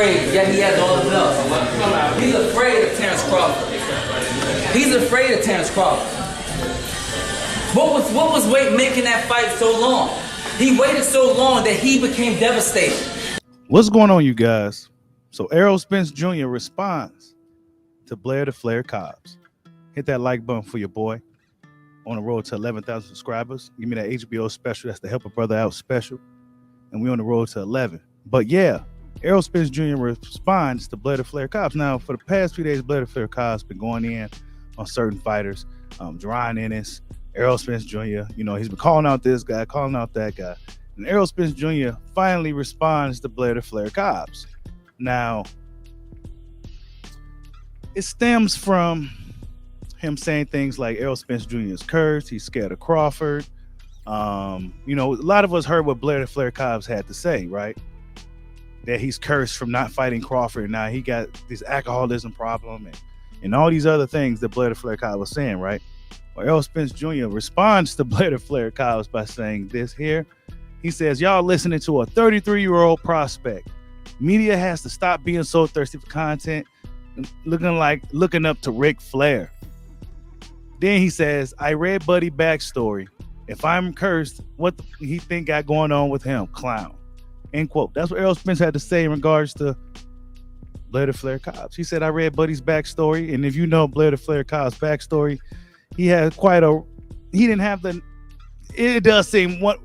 afraid, yet he has all the belts. He's afraid of Terrence Crawford. He's afraid of Terrence Crawford. What was Wade making that fight so long? He waited so long that he became devastated. What's going on, you guys? So Errol Spence Jr. responds to Blair the Flair Cobbs. Hit that like button for your boy. On the road to 11,000 subscribers. Give me that HBO special. That's the Help a Brother Out special. And we're on the road to 11. But yeah, Errol Spence Jr. responds to Blair the Flair Cobbs. Now, for the past few days, Blair the Flair Cobbs been going in on certain fighters. Jerron Ennis, Errol Spence Jr. You know, he's been calling out this guy, calling out that guy. And Errol Spence Jr. finally responds to Blair the Flair Cobbs. Now, it stems from him saying things like Errol Spence Jr. is cursed. He's scared of Crawford. You know, a lot of us heard what Blair the Flair Cobbs had to say, right? That he's cursed from not fighting Crawford. Now he got this alcoholism problem and all these other things that Blair the Flair Cobbs was saying, right? Well, Errol Spence Jr. responds to Blair the Flair Cobbs by saying this here. He says, y'all listening to a 33-year-old prospect. Media has to stop being so thirsty for content, looking up to Ric Flair. Then he says, I read Buddy backstory. If I'm cursed, what he think got going on with him? Clown. End quote. That's what Errol Spence had to say in regards to Blair the Flair Cobbs. He said, I read Buddy's backstory. And if you know Blair the Flair Cobbs' backstory, he had he didn't have it does seem what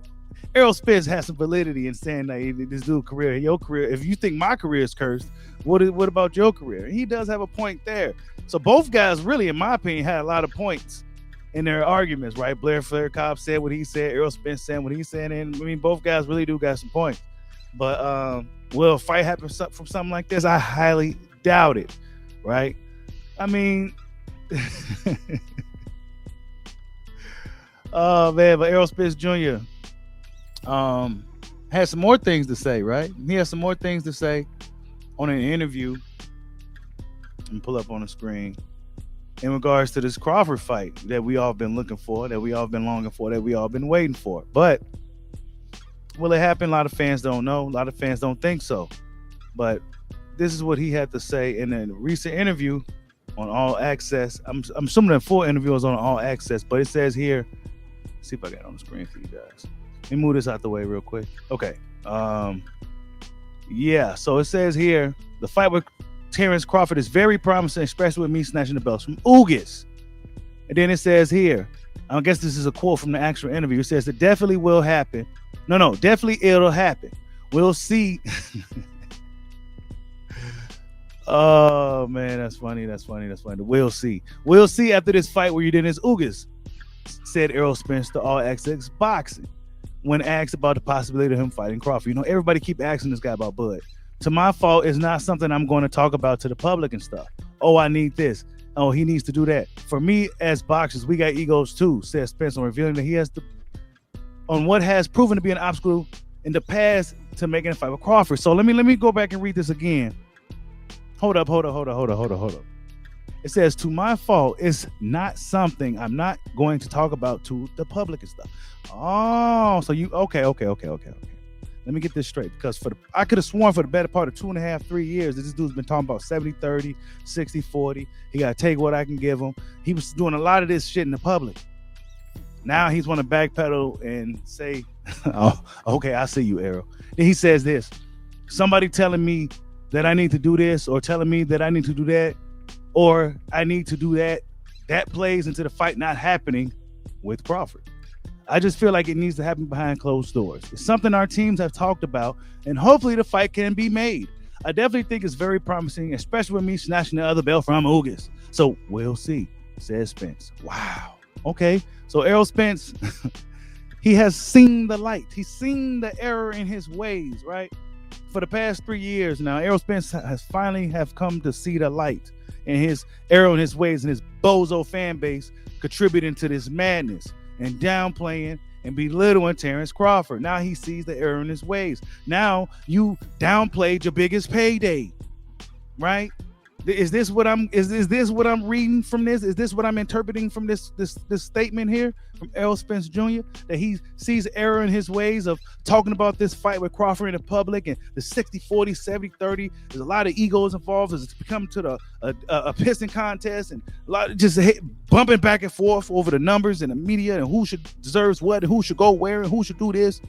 Errol Spence has some validity in saying that this dude's career, your career, if you think my career is cursed, what about your career? He does have a point there. So both guys really, in my opinion, had a lot of points in their arguments, right? Blair Flair Cobbs said what he said, Errol Spence said what he said, and I mean, both guys really do got some points. But will a fight happen from something like this? I highly doubt it, right? I mean, oh man, but Errol Spence Jr. Had some more things to say, right? He has some more things to say on an interview. And pull up on the screen in regards to this Crawford fight that we all been looking for, that we all been longing for, that we all been waiting for. But will it happen? A lot of fans don't know. A lot of fans don't think so. But this is what he had to say in a recent interview on All Access. I'm assuming the full interview was on All Access, but it says here, let's see if I get it on the screen for you guys. Let me move this out the way real quick. Okay. Yeah, so it says here, the fight with Terrence Crawford is very promising, especially with me snatching the belts from Ugas. And then it says here, I guess this is a quote from the actual interview. It says it definitely will happen. No, definitely it'll happen. We'll see. Oh man, that's funny. We'll see. We'll see after this fight where you did this Ugas, said Errol Spence to All Access Boxing when asked about the possibility of him fighting Crawford. You know, everybody keep asking this guy about Bud. To my fault, it's not something I'm going to talk about to the public and stuff. Oh, I need this. Oh, he needs to do that. For me, as boxers, we got egos too, says Spence, on revealing that he has on what has proven to be an obstacle in the past to making a fight with Crawford. So let me go back and read this again. Hold up. It says, to my fault, it's not something I'm not going to talk about to the public and stuff. Oh, so you okay. Let me get this straight, because I could have sworn for the better part of 2.5, 3 years that this dude's been talking about 70-30, 60-40. He got to take what I can give him. He was doing a lot of this shit in the public. Now he's want to backpedal and say, oh, okay, I see you, Errol. Then he says this, somebody telling me that I need to do this or telling me that I need to do that or I need to do that, that plays into the fight not happening with Crawford. I just feel like it needs to happen behind closed doors. It's something our teams have talked about, and hopefully the fight can be made. I definitely think it's very promising, especially with me snatching the other belt from Ugas. So we'll see, says Spence. Wow. Okay. So Errol Spence, he has seen the light. He's seen the error in his ways, right? For the past 3 years now, Errol Spence has finally have come to see the light in his error in his ways, and his bozo fan base contributing to this madness and downplaying and belittling Terrence Crawford. Now he sees the error in his ways. Now you downplayed your biggest payday, right? Is this what I'm reading from this? Is this what I'm interpreting from this statement here from Errol Spence Jr. that he sees error in his ways of talking about this fight with Crawford in the public and the 60-40, 70-30. There's a lot of egos involved as it's become to a pissing contest and a lot of just bumping back and forth over the numbers and the media and who deserves what and who should go where and who should do this.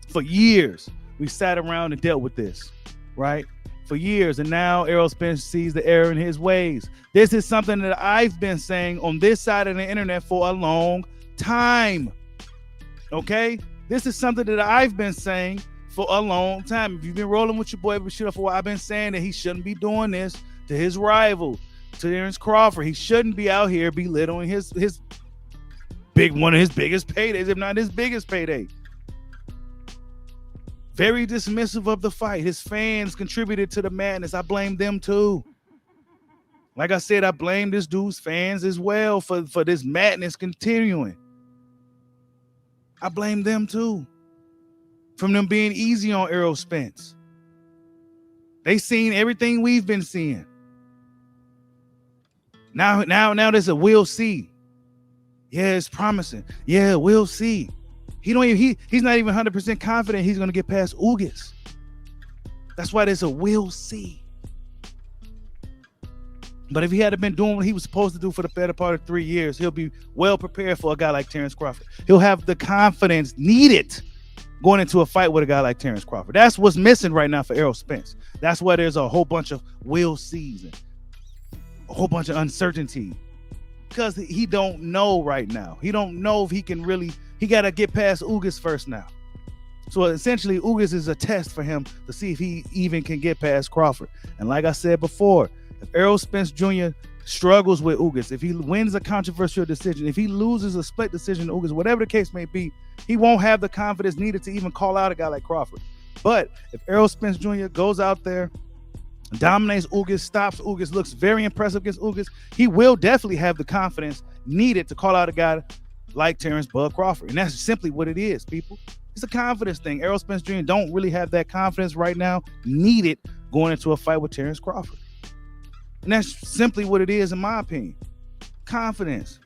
For years, we sat around and dealt with this, right? For years, and now Errol Spence sees the error in his ways. This is something that I've been saying on this side of the internet for a long time. Okay? This is something that I've been saying for a long time. If you've been rolling with your boy Bushido for a while, I've been saying that he shouldn't be doing this to his rival, to Terrence Crawford. He shouldn't be out here belittling one of his biggest paydays, if not his biggest payday. Very dismissive of the fight. His fans contributed to the madness. I blame them too. Like I said, I blame this dude's fans as well for this madness continuing. I blame them too. From them being easy on Errol Spence. They seen everything we've been seeing. Now there's a we'll see. Yeah, it's promising. Yeah, we'll see. He's not even 100% confident he's going to get past Ugas. That's why there's a we'll see. But if he had been doing what he was supposed to do for the better part of 3 years, he'll be well prepared for a guy like Terrence Crawford. He'll have the confidence needed going into a fight with a guy like Terrence Crawford. That's what's missing right now for Errol Spence. That's why there's a whole bunch of we'll sees and a whole bunch of uncertainty. Because he don't know right now. He don't know if he can really. He got to get past Ugas first now. So essentially, Ugas is a test for him to see if he even can get past Crawford. And like I said before, if Errol Spence Jr. struggles with Ugas, if he wins a controversial decision, if he loses a split decision to Ugas, whatever the case may be, he won't have the confidence needed to even call out a guy like Crawford. But if Errol Spence Jr. goes out there, dominates Ugas, stops Ugas, looks very impressive against Ugas, he will definitely have the confidence needed to call out a guy like Terrence Bud Crawford. And that's simply what it is, people. It's a confidence thing. Errol Spence Jr. don't really have that confidence right now needed going into a fight with Terrence Crawford. And that's simply what it is, in my opinion. Confidence.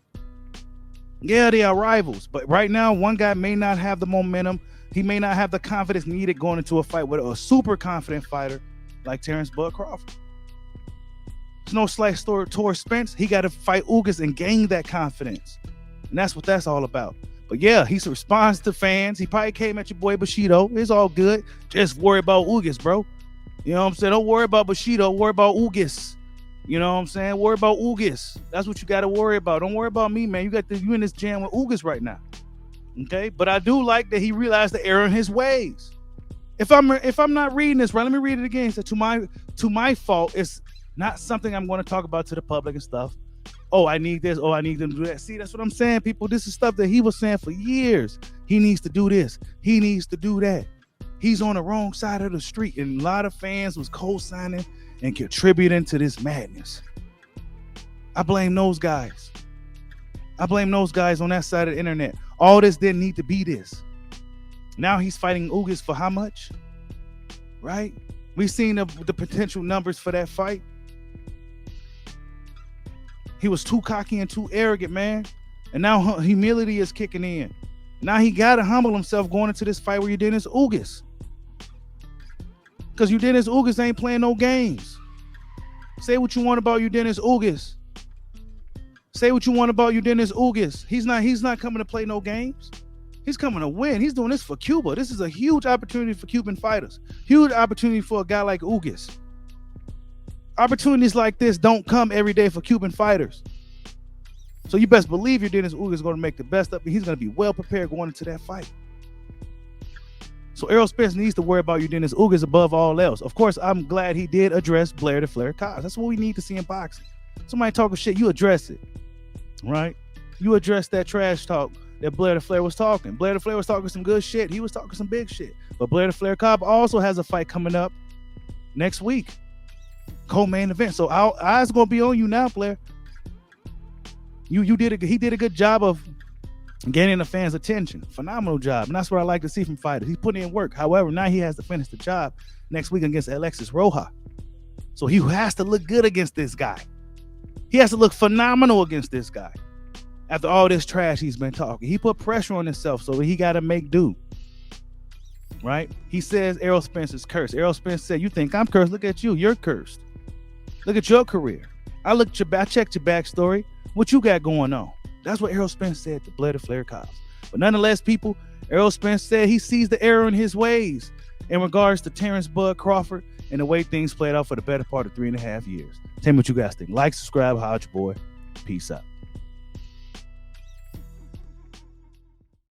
Yeah, they are rivals. But right now, one guy may not have the momentum. He may not have the confidence needed going into a fight with a super confident fighter like Terrence Bud Crawford. There's no slight story towards Spence. He got to fight Ugas and gain that confidence. And that's what that's all about. But yeah, he responds to fans. He probably came at your boy Bushido. It's all good. Just worry about Ugas, bro. You know what I'm saying? Don't worry about Bushido. Worry about Ugas. You know what I'm saying? Worry about Ugas. That's what you got to worry about. Don't worry about me, man. You in this jam with Ugas right now. Okay? But I do like that he realized the error in his ways. If I'm not reading this right, let me read it again. He said, to my fault, it's not something I'm going to talk about to the public and stuff. Oh, I need this. Oh, I need them to do that. See, that's what I'm saying, people. This is stuff that he was saying for years. He needs to do this. He needs to do that. He's on the wrong side of the street. And a lot of fans was co-signing and contributing to this madness. I blame those guys. I blame those guys on that side of the internet. All this didn't need to be this. Now he's fighting Ugas for how much? Right? We've seen the potential numbers for that fight. He was too cocky and too arrogant, man. And now humility is kicking in. Now he got to humble himself going into this fight where you did his Ugas. Because Dennis Ugas ain't playing no games. Say what you want about Dennis Ugas. Say what you want about Dennis Ugas. He's not coming to play no games. He's coming to win. He's doing this for Cuba. This is a huge opportunity for Cuban fighters. Huge opportunity for a guy like Ugas. Opportunities like this don't come every day for Cuban fighters. So you best believe Dennis Ugas is going to make the best of it. He's going to be well prepared going into that fight. So Errol Spence needs to worry about Dennis Ugas above all else. Of course, I'm glad he did address Blair the Flair Cobbs. That's what we need to see in boxing. Somebody talking shit, you address it, right? You address that trash talk that Blair the Flair was talking. Blair the Flair was talking some good shit. He was talking some big shit. But Blair the Flair Cobbs also has a fight coming up next week. Co-main event. So our eyes gonna be on you now, Blair. He did a good job of gaining the fans' attention. Phenomenal job. And that's what I like to see from fighters. He's putting in work. However, now he has to finish the job next week against Alexis Rojas. So he has to look good against this guy. He has to look phenomenal against this guy. After all this trash he's been talking, he put pressure on himself, so he got to make do. Right? He says Errol Spence is cursed. Errol Spence said, "You think I'm cursed? Look at you. You're cursed. Look at your career. I checked your backstory. What you got going on?" That's what Errol Spence said to Blair, Flair, Cobbs. But nonetheless, people, Errol Spence said he sees the error in his ways in regards to Terrence Bud Crawford and the way things played out for the better part of 3.5 years. Tell me what you guys think. Like, subscribe, holla at your boy. Peace out.